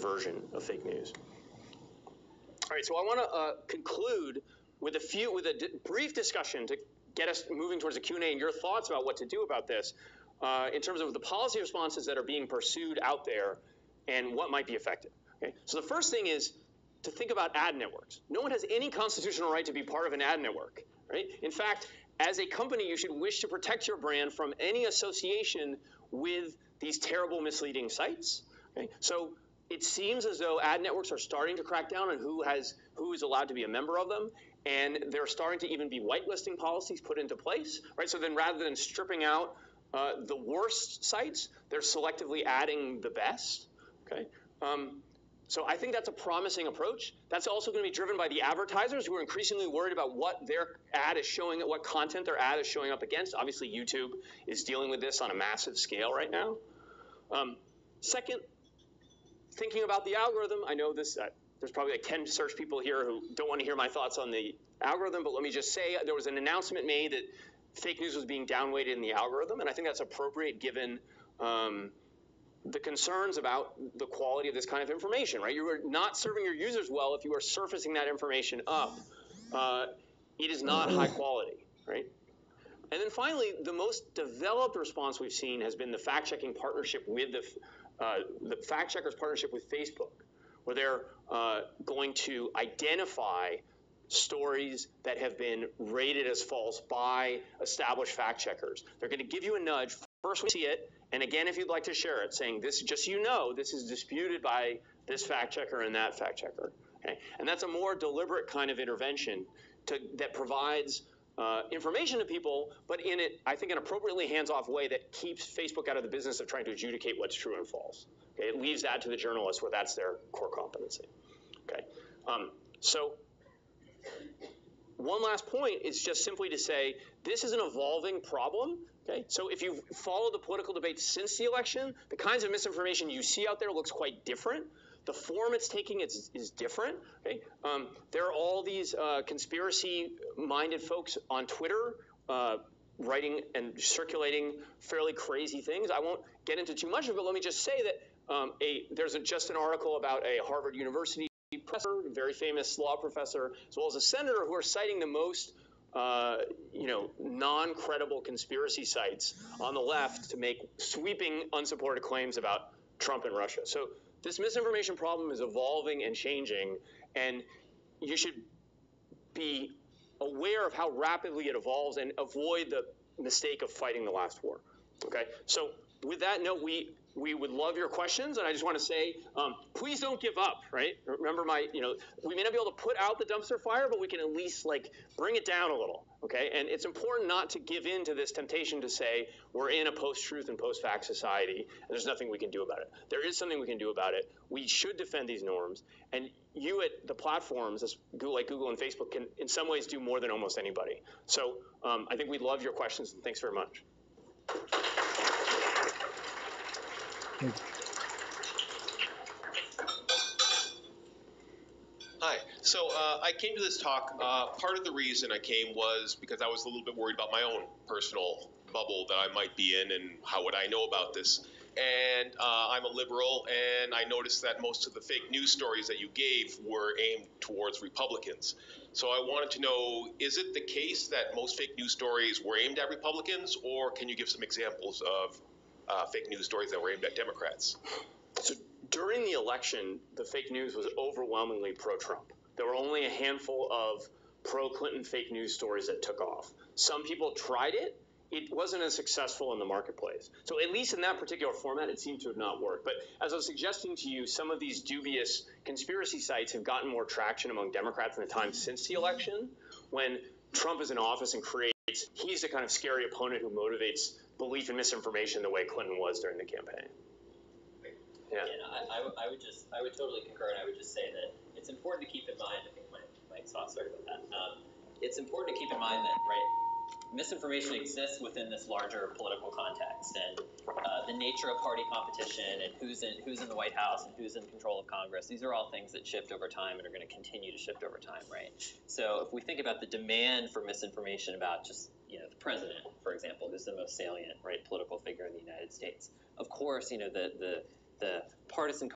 version of fake news. All right, so I want to conclude with a brief discussion to get us moving towards a Q&A and your thoughts about what to do about this in terms of the policy responses that are being pursued out there and what might be effective. Okay? So the first thing is to think about ad networks. No one has any constitutional right to be part of an ad network, right? In fact, as a company, you should wish to protect your brand from any association with these terrible, misleading sites. Okay? So it seems as though ad networks are starting to crack down on who is allowed to be a member of them, and they're starting to even be whitelisting policies put into place, right? So then rather than stripping out the worst sites, they're selectively adding the best, okay? So I think that's a promising approach. That's also going to be driven by the advertisers who are increasingly worried about what their ad is showing, what content their ad is showing up against. Obviously, YouTube is dealing with this on a massive scale right now. Second, thinking about the algorithm. I know this. There's probably like 10 search people here who don't want to hear my thoughts on the algorithm, but let me just say there was an announcement made that fake news was being downweighted in the algorithm, and I think that's appropriate given the concerns about the quality of this kind of information, right? You are not serving your users well if you are surfacing that information up. It is not high quality, right? And then finally, the most developed response we've seen has been the fact-checking partnership with the fact-checkers partnership with Facebook, where they're going to identify stories that have been rated as false by established fact-checkers. They're going to give you a nudge first when you see it, and again if you'd like to share it, saying this, just so you know, this is disputed by this fact-checker and that fact-checker. Okay? And that's a more deliberate kind of intervention that provides information to people, but in it, I think, an appropriately hands-off way that keeps Facebook out of the business of trying to adjudicate what's true and false. Okay? It leaves that to the journalists where that's their core competency. Okay? So one last point is just simply to say this is an evolving problem. Okay? So if you've followed the political debate since the election, the kinds of misinformation you see out there looks quite different. The form it's taking is different. Okay? There are all these conspiracy-minded folks on Twitter writing and circulating fairly crazy things. I won't get into too much of it, but let me just say that there's just an article about a Harvard University professor, very famous law professor, as well as a senator, who are citing the most non-credible conspiracy sites on the left to make sweeping, unsupported claims about Trump and Russia. So this misinformation problem is evolving and changing, and you should be aware of how rapidly it evolves and avoid the mistake of fighting the last war. Okay, so with that note, we would love your questions, and I just want to say, please don't give up, right? Remember we may not be able to put out the dumpster fire, but we can at least bring it down a little, okay? And it's important not to give in to this temptation to say we're in a post-truth and post-fact society, and there's nothing we can do about it. There is something we can do about it. We should defend these norms, and you at the platforms, like Google and Facebook, can in some ways do more than almost anybody. So I think we'd love your questions, and thanks very much. Hi. So I came to this talk. Part of the reason I came was because I was a little bit worried about my own personal bubble that I might be in and how would I know about this. And I'm a liberal, and I noticed that most of the fake news stories that you gave were aimed towards Republicans. So I wanted to know, is it the case that most fake news stories were aimed at Republicans, or can you give some examples of fake news stories that were aimed at Democrats? So during the election, the fake news was overwhelmingly pro-Trump. There were only a handful of pro-Clinton fake news stories that took off. Some people tried it. It wasn't as successful in the marketplace. So at least in that particular format, it seemed to have not worked. But as I was suggesting to you, some of these dubious conspiracy sites have gotten more traction among Democrats in the time since the election, when Trump is in office and he's the kind of scary opponent who motivates belief in misinformation the way Clinton was during the campaign. Yeah. And I would totally concur, and I would just say that it's important to keep in mind, I think Mike's off, sorry about that. It's important to keep in mind that, misinformation exists within this larger political context, and the nature of party competition and who's in the White House and who's in control of Congress. These are all things that shift over time and are going to continue to shift over time, right? So if we think about the demand for misinformation about just the president, for example, who's the most salient political figure in the United States, of course, the partisan